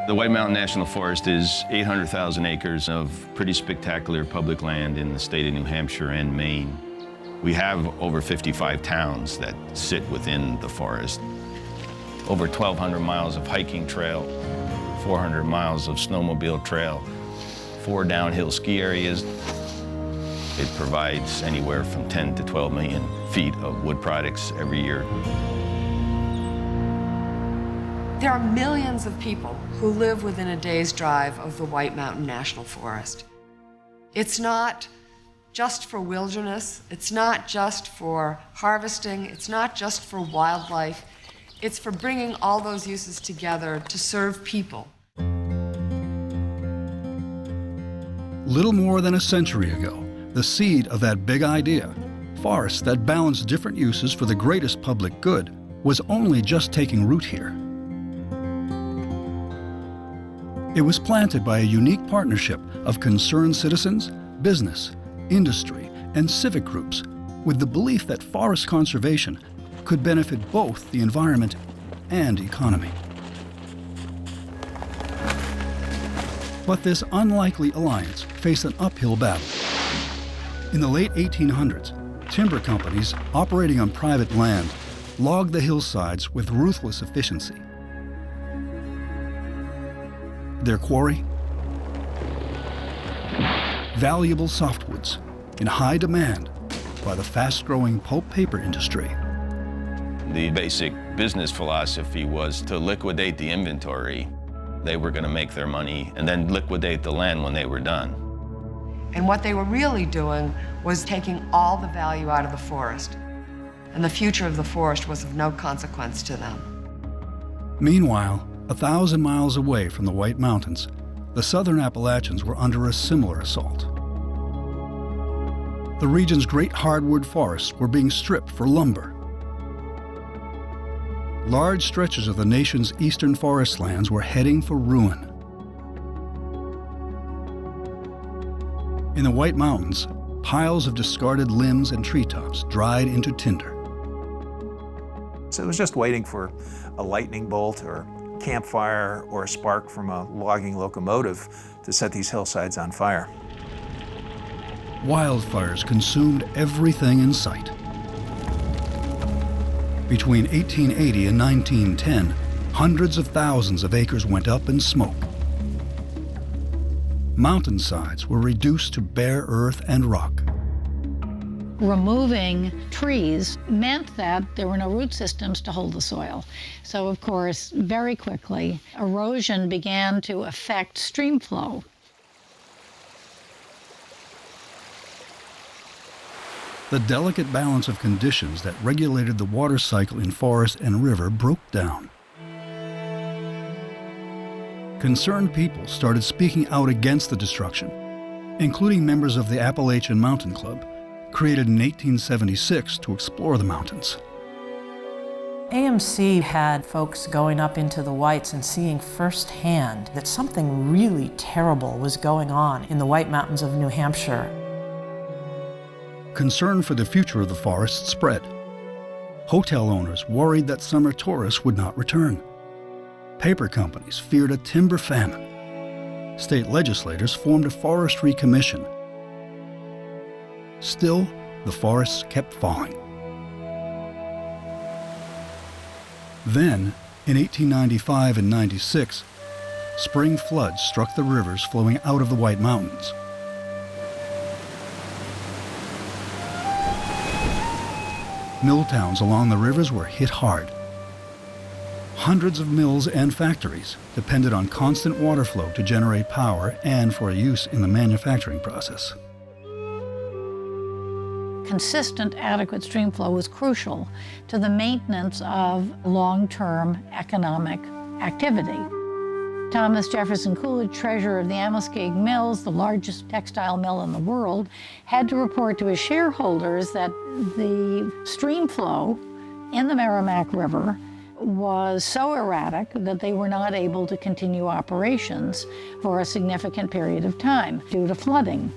The White Mountain National Forest is 800,000 acres of pretty spectacular public land in the state of New Hampshire and Maine. We have over 55 towns that sit within the forest. Over 1,200 miles of hiking trail, 400 miles of snowmobile trail, 4 downhill ski areas. It provides anywhere from 10 to 12 million feet of wood products every year. There are millions of people who live within a day's drive of the White Mountain National Forest. It's not just for wilderness, it's not just for harvesting, it's not just for wildlife, it's for bringing all those uses together to serve people. Little more than a century ago, the seed of that big idea, forests that balance different uses for the greatest public good, was only just taking root here. It was planted by a unique partnership of concerned citizens, business, industry, and civic groups with the belief that forest conservation could benefit both the environment and economy. But this unlikely alliance faced an uphill battle. In the late 1800s, timber companies operating on private land logged the hillsides with ruthless efficiency. Their quarry? Valuable softwoods in high demand by the fast-growing pulp paper industry. The basic business philosophy was to liquidate the inventory. They were going to make their money and then liquidate the land when they were done. And what they were really doing was taking all the value out of the forest. And the future of the forest was of no consequence to them. Meanwhile, 1,000 miles away from the White Mountains, the southern Appalachians were under a similar assault. The region's great hardwood forests were being stripped for lumber. Large stretches of the nation's eastern forest lands were heading for ruin. In the White Mountains, piles of discarded limbs and treetops dried into tinder. So it was just waiting for a lightning bolt or campfire or a spark from a logging locomotive to set these hillsides on fire. Wildfires consumed everything in sight. Between 1880 and 1910, hundreds of thousands of acres went up in smoke. Mountainsides were reduced to bare earth and rock. Removing trees meant that there were no root systems to hold the soil. So, of course, very quickly, erosion began to affect stream flow. The delicate balance of conditions that regulated the water cycle in forest and river broke down. Concerned people started speaking out against the destruction, including members of the Appalachian Mountain Club, created in 1876 to explore the mountains. AMC had folks going up into the Whites and seeing firsthand that something really terrible was going on in the White Mountains of New Hampshire. Concern for the future of the forest spread. Hotel owners worried that summer tourists would not return. Paper companies feared a timber famine. State legislators formed a forestry commission. Still, the forests kept falling. Then, in 1895 and 96, spring floods struck the rivers flowing out of the White Mountains. Mill towns along the rivers were hit hard. Hundreds of mills and factories depended on constant water flow to generate power and for use in the manufacturing process. Consistent, adequate stream flow was crucial to the maintenance of long-term economic activity. Thomas Jefferson Coolidge, treasurer of the Amoskeag Mills, the largest textile mill in the world, had to report to his shareholders that the stream flow in the Merrimack River was so erratic that they were not able to continue operations for a significant period of time due to flooding.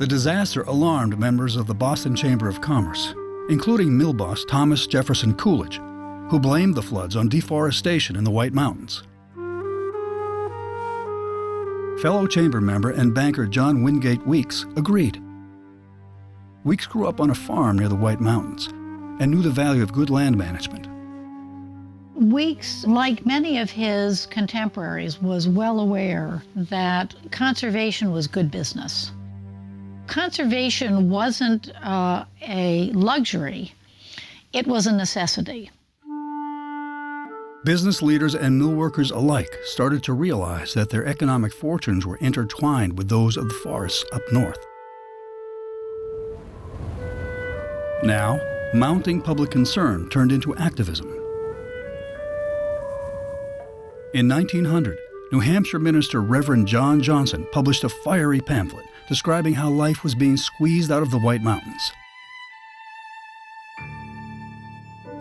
The disaster alarmed members of the Boston Chamber of Commerce, including mill boss Thomas Jefferson Coolidge, who blamed the floods on deforestation in the White Mountains. Fellow chamber member and banker John Wingate Weeks agreed. Weeks grew up on a farm near the White Mountains and knew the value of good land management. Weeks, like many of his contemporaries, was well aware that conservation was good business. Conservation wasn't a luxury, it was a necessity. Business leaders and mill workers alike started to realize that their economic fortunes were intertwined with those of the forests up north. Now, mounting public concern turned into activism. In 1900, New Hampshire minister Reverend John Johnson published a fiery pamphlet describing how life was being squeezed out of the White Mountains.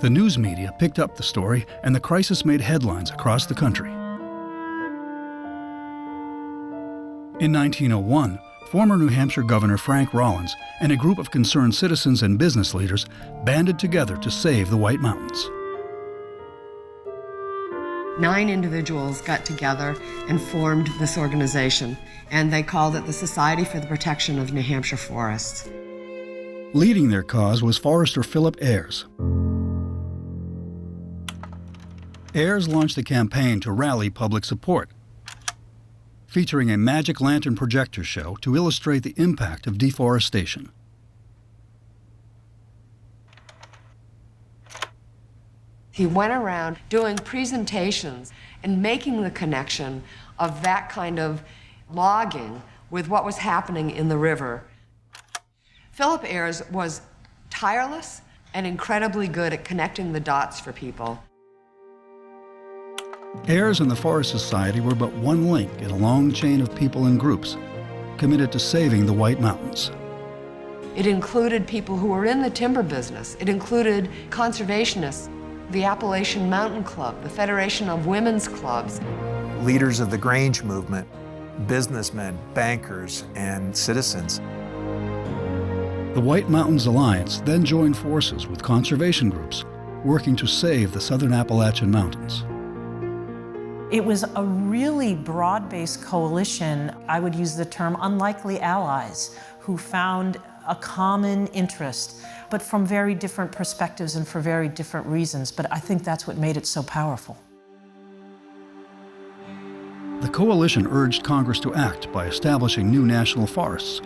The news media picked up the story, and the crisis made headlines across the country. In 1901, former New Hampshire Governor Frank Rollins and a group of concerned citizens and business leaders banded together to save the White Mountains. 9 individuals got together and formed this organization, and they called it the Society for the Protection of New Hampshire Forests. Leading their cause was forester Philip Ayres. Ayres launched a campaign to rally public support, featuring a magic lantern projector show to illustrate the impact of deforestation. He went around doing presentations and making the connection of that kind of logging with what was happening in the river. Philip Ayres was tireless and incredibly good at connecting the dots for people. Ayres and the Forest Society were but one link in a long chain of people and groups committed to saving the White Mountains. It included people who were in the timber business. It included conservationists, the Appalachian Mountain Club, the Federation of Women's Clubs. Leaders of the Grange movement, businessmen, bankers, and citizens. The White Mountains Alliance then joined forces with conservation groups working to save the southern Appalachian Mountains. It was a really broad-based coalition. I would use the term unlikely allies who found a common interest, but from very different perspectives and for very different reasons. But I think that's what made it so powerful. The coalition urged Congress to act by establishing new national forests.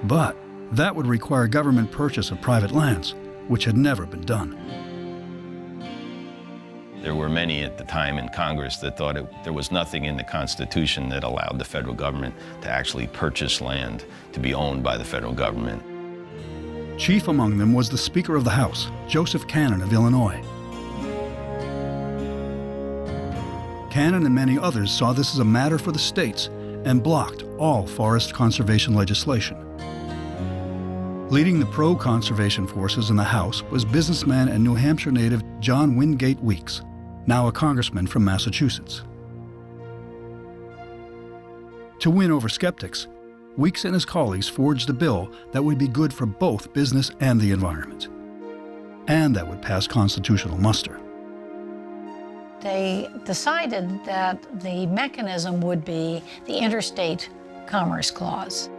But that would require government purchase of private lands, which had never been done. There were many at the time in Congress that thought there was nothing in the Constitution that allowed the federal government to actually purchase land to be owned by the federal government. Chief among them was the Speaker of the House, Joseph Cannon of Illinois. Cannon and many others saw this as a matter for the states and blocked all forest conservation legislation. Leading the pro-conservation forces in the House was businessman and New Hampshire native John Wingate Weeks, now a congressman from Massachusetts. To win over skeptics, Weeks and his colleagues forged a bill that would be good for both business and the environment, and that would pass constitutional muster. They decided that the mechanism would be the Interstate Commerce Clause.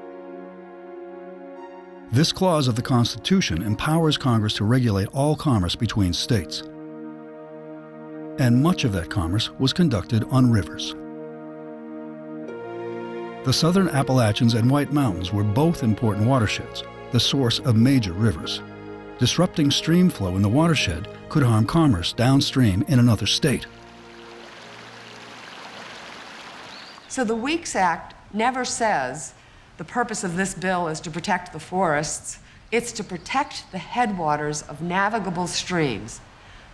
This clause of the Constitution empowers Congress to regulate all commerce between states. And much of that commerce was conducted on rivers. The southern Appalachians and White Mountains were both important watersheds, the source of major rivers. Disrupting stream flow in the watershed could harm commerce downstream in another state. So the Weeks Act never says the purpose of this bill is to protect the forests. It's to protect the headwaters of navigable streams,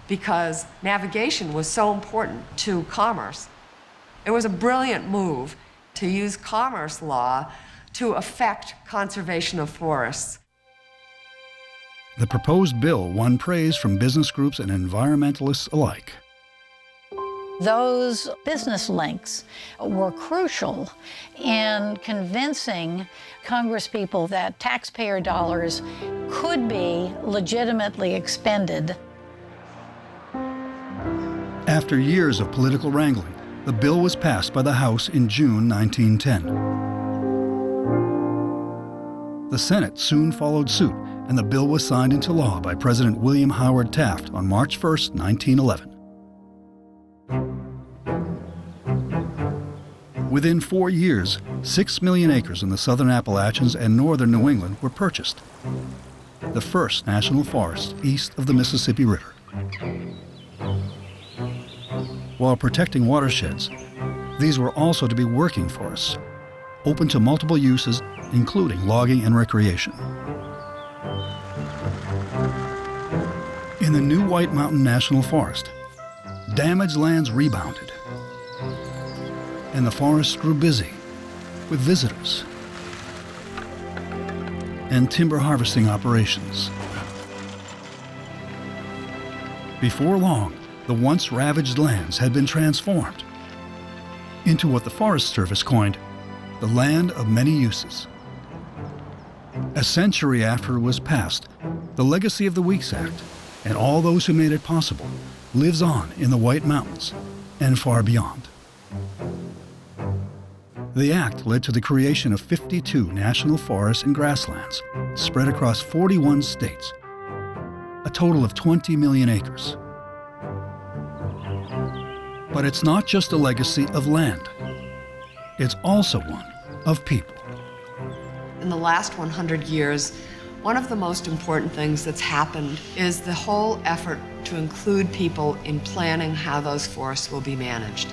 because navigation was so important to commerce. It was a brilliant move to use commerce law to affect conservation of forests. The proposed bill won praise from business groups and environmentalists alike. Those business links were crucial in convincing congresspeople that taxpayer dollars could be legitimately expended. After years of political wrangling, the bill was passed by the House in June 1910. The Senate soon followed suit, and the bill was signed into law by President William Howard Taft on March 1, 1911. Within 4 years, 6 million acres in the southern Appalachians and northern New England were purchased, the first national forest east of the Mississippi River. While protecting watersheds, these were also to be working forests, open to multiple uses, including logging and recreation. In the new White Mountain National Forest, damaged lands rebounded, and the forest grew busy with visitors and timber harvesting operations. Before long, the once ravaged lands had been transformed into what the Forest Service coined the land of many uses. A century after it was passed, the legacy of the Weeks Act and all those who made it possible lives on in the White Mountains and far beyond. The act led to the creation of 52 national forests and grasslands spread across 41 states, a total of 20 million acres. But it's not just a legacy of land. It's also one of people. In the last 100 years, one of the most important things that's happened is the whole effort to include people in planning how those forests will be managed.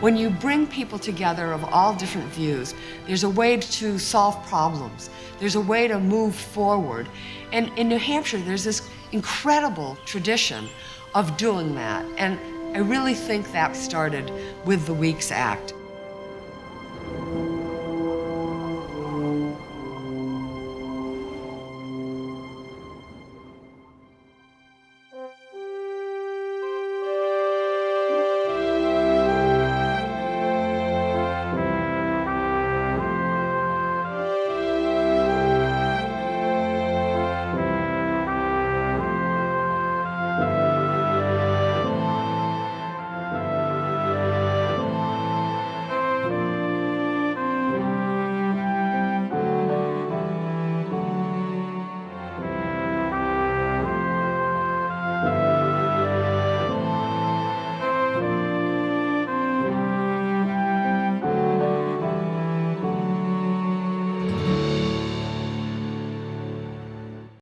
When you bring people together of all different views, there's a way to solve problems. There's a way to move forward. And in New Hampshire, there's this incredible tradition of doing that. And I really think that started with the Weeks Act.